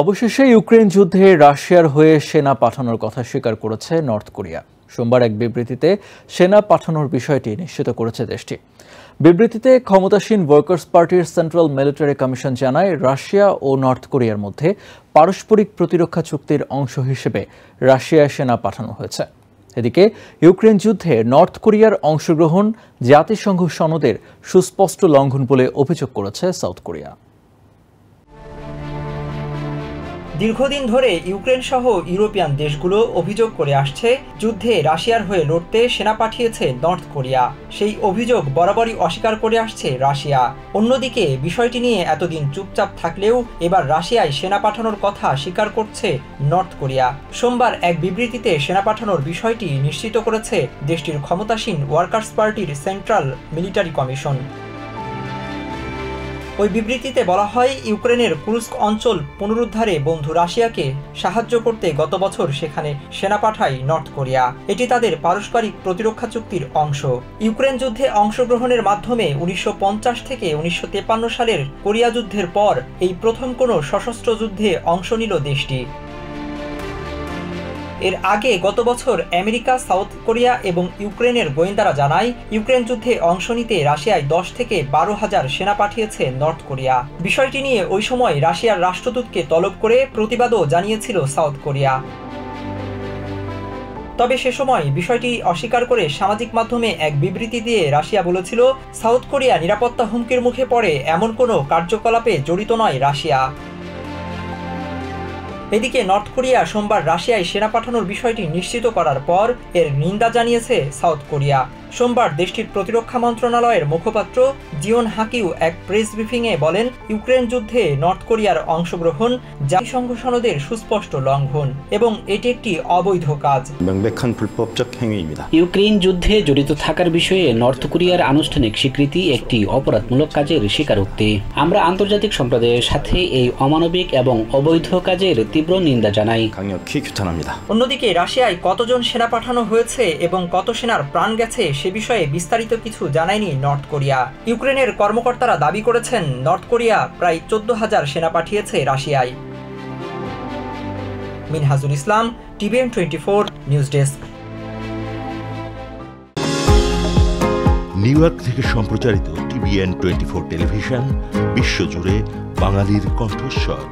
অবশেষে ইউক্রেন যুদ্ধে রাশিয়ার হয়ে সেনা পাঠানোর কথা স্বীকার করেছে নর্থ কোরিয়া। সোমবার এক বিবৃতিতে সেনা পাঠানোর বিষয়টি নিশ্চিত করেছে দেশটি। বিবৃতিতে ক্ষমতাসীন ওয়ার্কার্স পার্টির সেন্ট্রাল মিলিটারি কমিশন জানায়, রাশিয়া ও নর্থ কোরিয়ার মধ্যে পারস্পরিক প্রতিরক্ষা চুক্তির অংশ হিসেবে রাশিয়ায় সেনা পাঠানো হয়েছে। এদিকে ইউক্রেন যুদ্ধে নর্থ কোরিয়ার অংশগ্রহণ জাতিসংঘ সনদের সুস্পষ্ট লঙ্ঘন বলে অভিযোগ করেছে সাউথ কোরিয়া। দীর্ঘদিন ধরে ইউক্রেন সহ ইউরোপিয়ান দেশগুলো অভিযোগ করে আসছে, যুদ্ধে রাশিয়ার হয়ে লড়তে সেনা পাঠিয়েছে নর্থ কোরিয়া। সেই অভিযোগ বরাবরই অস্বীকার করে আসছে রাশিয়া। অন্যদিকে বিষয়টি নিয়ে এতদিন চুপচাপ থাকলেও এবার রাশিয়ায় সেনা পাঠানোর কথা স্বীকার করছে নর্থ কোরিয়া। সোমবার এক বিবৃতিতে সেনা পাঠানোর বিষয়টি নিশ্চিত করেছে দেশটির ক্ষমতাসীন ওয়ার্কার্স পার্টির সেন্ট্রাল মিলিটারি কমিশন। ওই বিবৃতিতে বলা হয়, ইউক্রেনের কুর্স্ক অঞ্চল পুনরুদ্ধারে বন্ধু রাশিয়াকে সাহায্য করতে গত বছর সেখানে সেনা পাঠায় নর্থ কোরিয়া। এটি তাদের পারস্পরিক প্রতিরক্ষা চুক্তির অংশ। ইউক্রেন যুদ্ধে অংশগ্রহণের মাধ্যমে 1950 থেকে 1953 সালের কোরিয়া যুদ্ধের পর এই প্রথম কোনো সশস্ত্র যুদ্ধে অংশ নিল দেশটি। এর আগে গত বছর আমেরিকা, সাউথ কোরিয়া এবং ইউক্রেনের গোয়েন্দারা জানায়, ইউক্রেন যুদ্ধে অংশ নিতে রাশিয়ায় 10 থেকে 12,000 সেনা পাঠিয়েছে নর্থ কোরিয়া। বিষয়টি নিয়ে ওই সময় রাশিয়ার রাষ্ট্রদূতকে তলব করে প্রতিবাদও জানিয়েছিল সাউথ কোরিয়া। তবে সে সময় বিষয়টি অস্বীকার করে সামাজিক মাধ্যমে এক বিবৃতি দিয়ে রাশিয়া বলেছিল, সাউথ কোরিয়া নিরাপত্তা হুমকির মুখে পড়ে এমন কোনো কার্যকলাপে জড়িত নয় রাশিয়া। এদিকে নর্থ কোরিয়া সোমবার রাশিয়ায় সেনা পাঠানোর বিষয়টি নিশ্চিত করার পর এর নিন্দা জানিয়েছে সাউথ কোরিয়া। সোমবার দেশটির প্রতিরক্ষা মন্ত্রণালয়ের মুখপাত্র জিওন হাকিউ এক প্রেস ব্রিফিংয়ে বলেন, ইউক্রেন যুদ্ধে নর্থ কোরিয়ার অংশগ্রহণ জাতিসংঘ সনদের সুস্পষ্ট লঙ্ঘন এবং এটি একটি অবৈধ কাজ। ইউক্রেন যুদ্ধে জড়িত থাকার বিষয়ে নর্থ কোরিয়ার আনুষ্ঠানিক স্বীকৃতি একটি অপরাধমূলক কাজের স্বীকারোক্তি। আমরা আন্তর্জাতিক সম্প্রদায়ের সাথে এই অমানবিক এবং অবৈধ কাজের তীব্র নিন্দা জানাই। অন্যদিকে রাশিয়ায় কতজন সেনা পাঠানো হয়েছে এবং কত সেনার প্রাণ গেছে সে বিষয়ে বিস্তারিত কিছু জানায়নি নর্থ কোরিয়া। ইউক্রেনের কর্মকর্তারা দাবি করেছেন, নর্থ কোরিয়া প্রায় 14,000 সেনা পাঠিয়েছে রাশিয়ায়। Minhajul Islam, TVN 24 news desk. New York থেকে সম্প্রচারিত টিভিএন 24 টেলিভিশন বিশ্বজুড়ে বাঙালির কণ্ঠস্বর।